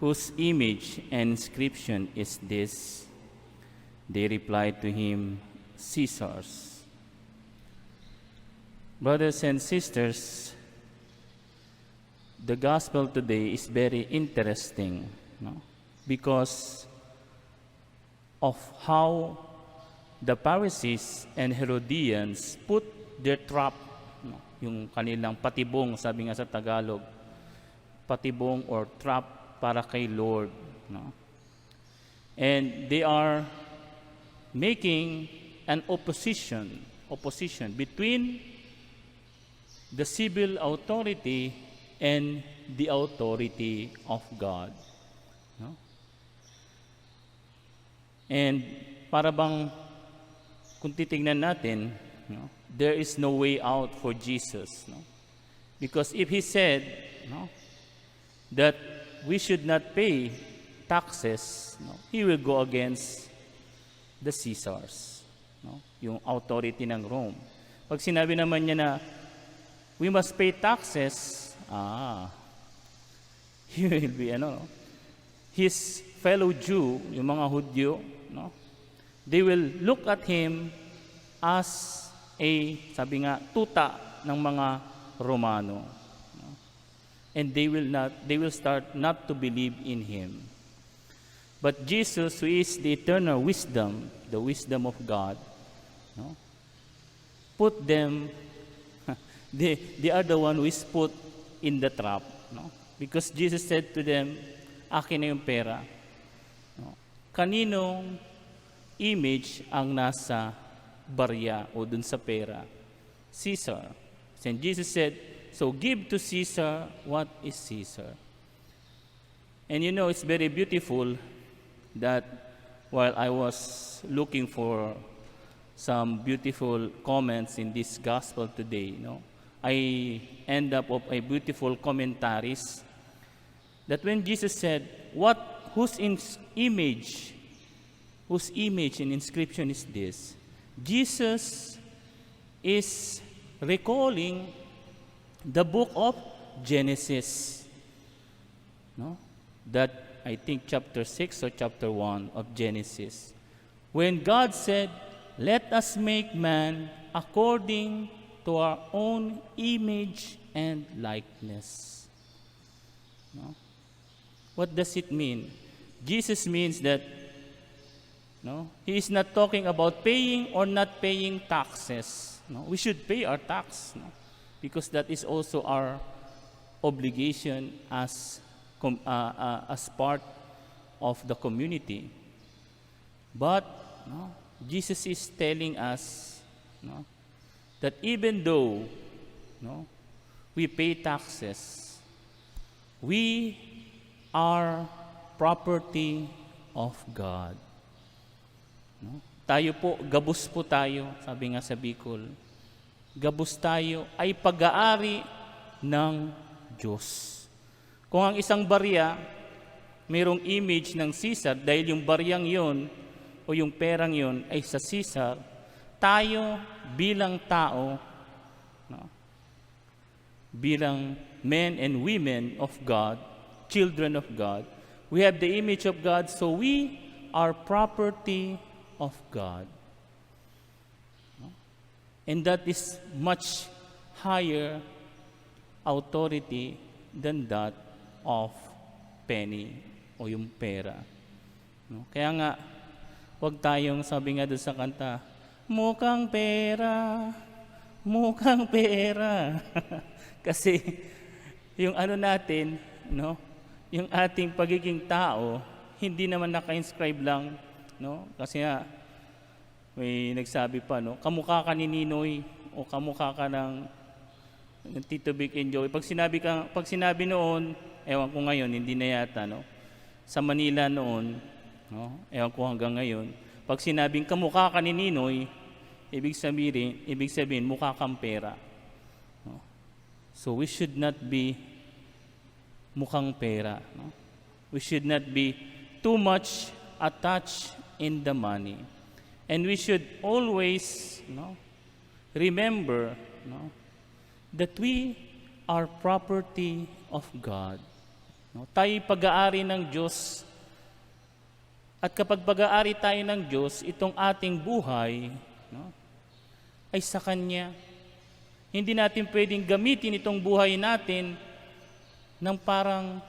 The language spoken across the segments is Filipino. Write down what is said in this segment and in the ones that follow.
Whose image and inscription is this? They replied to him, Caesar's. Brothers and sisters, the gospel today is very interesting, no? Because of how the Pharisees and Herodians put their trap, no? Yung kanilang patibong, sabi nga sa Tagalog, patibong or trap para kay Lord, no? And they are making an opposition between the civil authority and the authority of God, no? And para bang kung titingnan natin, no, there is no way out for Jesus, no? Because if he said, no, that we should not pay taxes, no, he will go against the Caesars, no, yung authority ng Rome. Pag sinabi naman niya na we must pay taxes, he will be, his fellow Jew, yung mga Hudyo, no, they will look at him as a, sabi nga, tuta ng mga Romano. No? And they will start not to believe in him. But Jesus, who is the eternal wisdom, the wisdom of God, no, put them, they are the one who is put in the trap. No? Because Jesus said to them, akin na yung pera. No? Kaninong image ang nasa barya o dun sa pera? Caesar. And Jesus said, so give to Caesar what is Caesar. And you know, it's very beautiful that while I was looking for some beautiful comments in this gospel today, I end up of a beautiful commentaries that when Jesus said, whose image and inscription is this? Jesus is recalling the book of Genesis, no? That I think chapter 6 or chapter 1 of Genesis, when God said, let us make man according to our own image and likeness. No? What does it mean? Jesus means that, no, he is not talking about paying or not paying taxes. No? We should pay our tax, no? Because that is also our obligation as part of the community. But no, Jesus is telling us, no, that even though, no, we pay taxes, we are property of God. No? Tayo po, gabus po tayo, sabi nga sa Bicol. Gabus tayo ay pag-aari ng Diyos. Kung ang isang barya, mayroong image ng Caesar, dahil yung baryang yon o yung perang yon ay sa Caesar, tayo bilang tao, no, bilang men and women of God, children of God, we have the image of God, so we are property of God. No? And that is much higher authority than that of penny o yung pera. No? Kaya nga, huwag tayong, sabi nga doon sa kanta, mukhang pera, mukhang pera. Kasi yung ano natin, no, yung ating pagiging tao, hindi naman naka-inscribe lang, no? Kasi nga, may nagsabi pa, no, kamukha ka ni Ninoy o kamukha ka ng Tito Vic and Joey. Pag sinabi noon, ewan ko ngayon, hindi na yata, no? Sa Manila noon, no? Ewan ko hanggang ngayon, pag sinabing kamukha ka ni Ninoy, ibig sabihin mukha kang pera. No? So we should not be mukhang pera. No? We should not be too much attached in the money. And we should always, no, remember, no, that we are property of God. No? Tayo'y pag-aari ng Diyos. At kapag pag-aari tayo ng Diyos, itong ating buhay, no, ay sa Kanya. Hindi natin pwedeng gamitin itong buhay natin nang parang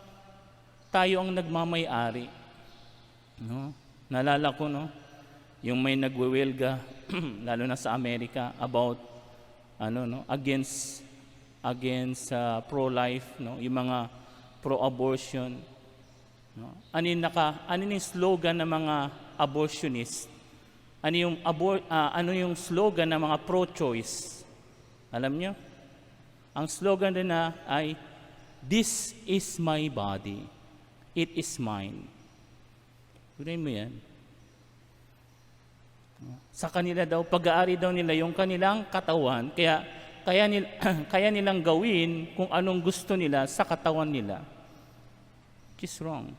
tayo ang nagmamay-ari. No? Naalala ko, no, yung may nagwewelga, lalo na sa Amerika, about against pro-life, no, yung mga pro-abortion. No? Ano yung slogan ng mga abortionist? Ano yung slogan ng mga pro-choice? Alam nyo? Ang slogan nila ay, "This is my body. It is mine." Tunayin mo yan. Sa kanila daw, pag-aari daw nila yung kanilang katawan, kaya nilang gawin kung anong gusto nila sa katawan nila. Which is wrong.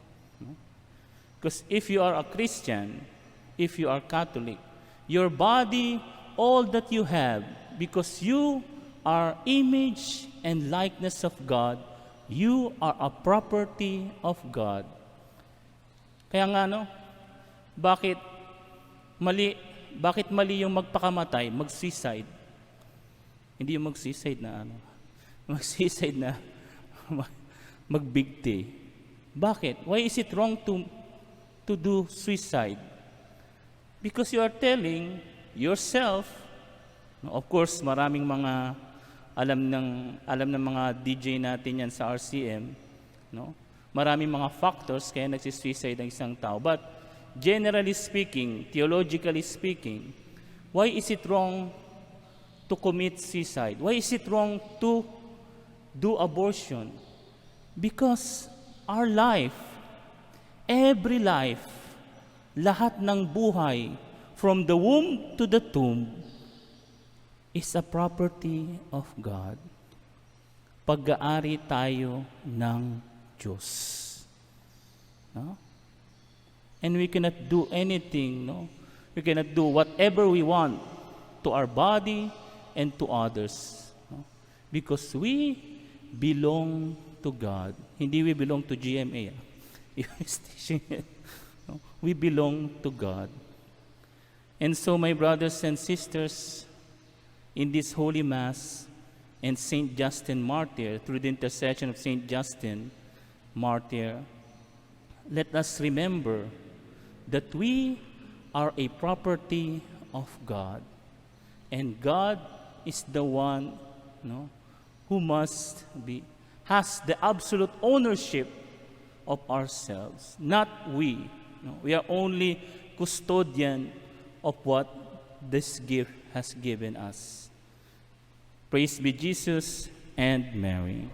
Because if you are a Christian, if you are Catholic, your body, all that you have, because you are image and likeness of God, you are a property of God. Kaya nga, no, bakit mali yung magpakamatay, mag-suicide? Hindi yung mag-suicide na mag-suicide na magbigti. Bakit? Why is it wrong to do suicide? Because you are telling yourself, no, of course, maraming mga alam ng mga DJ natin yan sa RCM, no? Maraming mga factors kaya nagsisuicide ang isang tao. But generally speaking, theologically speaking, why is it wrong to commit suicide? Why is it wrong to do abortion? Because our life, every life, lahat ng buhay, from the womb to the tomb, is a property of God. Pag-aari tayo ng Diyos. No? And we cannot do anything, no? We cannot do whatever we want to our body and to others. No? Because we belong to God. Hindi we belong to GMA. No? We belong to God. And so, my brothers and sisters, in this Holy Mass, and Saint Justin Martyr, through the intercession of Saint Justin Martyr, let us remember that we are a property of God. And God is the one, no, who has the absolute ownership of ourselves, not we. No, we are only custodian of what this gift has given us. Praise be Jesus and Mary.